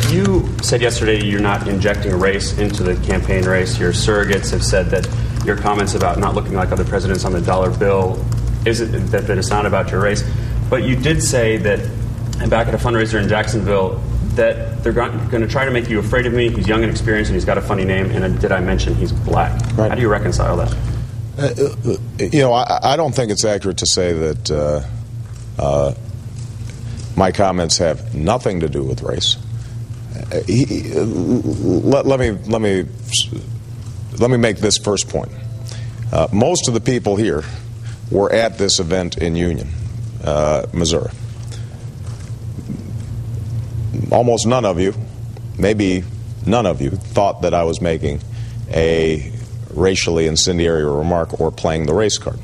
You said yesterday you're not injecting race into the campaign race. Your surrogates have said that your comments about not looking like other presidents on the dollar bill isn't that it's not about your race. But you did say that back at a fundraiser in Jacksonville that they're going to try to make you afraid of me. He's young and experienced, and he's got a funny name. And did I mention he's black? Right. How do you reconcile that? I don't think it's accurate to say that my comments have nothing to do with race. Let me make this first point. Most of the people here were at this event in Union, Missouri. Almost none of you, maybe none of you, thought that I was making a racially incendiary remark or playing the race card.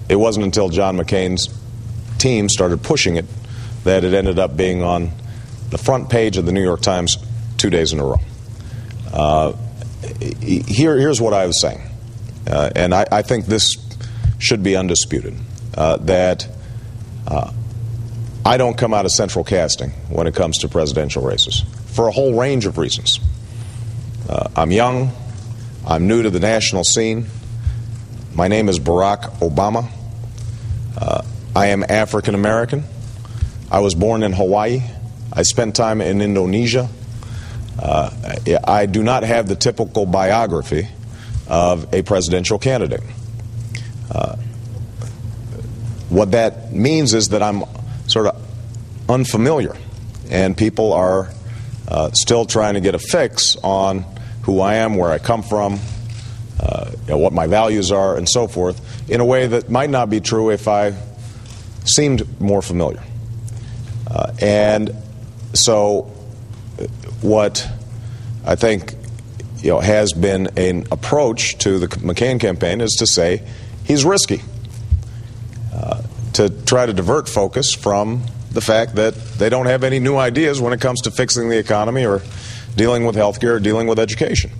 It wasn't until John McCain's team started pushing it that it ended up being on the front page of the New York Times 2 days in a row. Here's what I was saying, and I think this should be undisputed, that I don't come out of central casting when it comes to presidential races, for a whole range of reasons. I'm young. I'm new to the national scene. My name is Barack Obama. I am African American. I was born in Hawaii. I spent time in Indonesia. I do not have the typical biography of a presidential candidate. What that means is that I'm sort of unfamiliar, and people are still trying to get a fix on who I am, where I come from, what my values are, and so forth, in a way that might not be true if I seemed more familiar. And so what I think has been an approach to the McCain campaign is to say he's risky, to try to divert focus from the fact that they don't have any new ideas when it comes to fixing the economy or dealing with health care or dealing with education.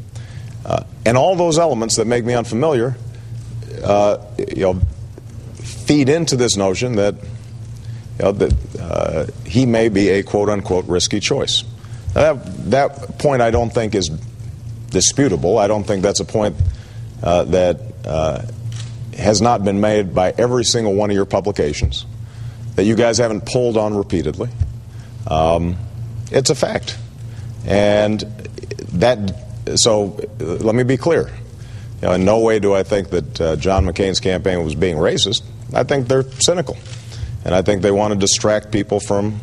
And all those elements that make me unfamiliar feed into this notion that he may be a quote-unquote risky choice. Now, that point I don't think is disputable. I don't think that's a point that has not been made by every single one of your publications, that you guys haven't pulled on repeatedly. It's a fact. And so let me be clear. In no way do I think that John McCain's campaign was being racist. I think they're cynical. And I think they want to distract people from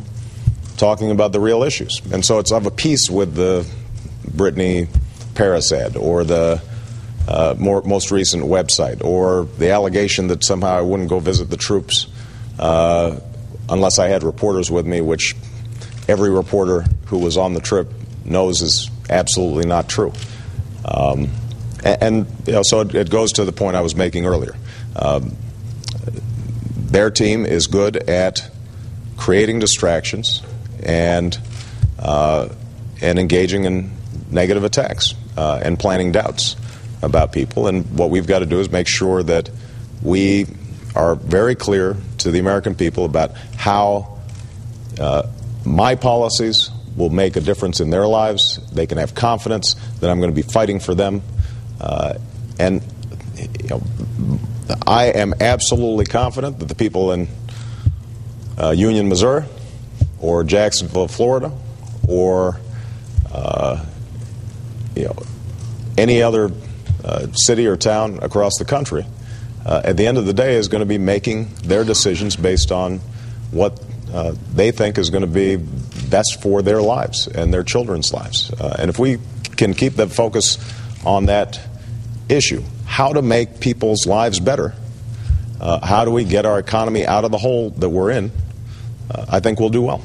talking about the real issues. And so it's of a piece with the Brittany Paris ad, or the most recent website, or the allegation that somehow I wouldn't go visit the troops unless I had reporters with me, which every reporter who was on the trip knows is absolutely not true. So it goes to the point I was making earlier. Their team is good at creating distractions and engaging in negative attacks and planting doubts about people. And what we've got to do is make sure that we are very clear to the American people about how my policies will make a difference in their lives. They can have confidence that I'm going to be fighting for them. And I am absolutely confident that the people in Union, Missouri, or Jacksonville, Florida, or any other city or town across the country, at the end of the day, is going to be making their decisions based on what they think is going to be best for their lives and their children's lives. And if we can keep the focus on that issue, how to make people's lives better, how do we get our economy out of the hole that we're in, I think we'll do well.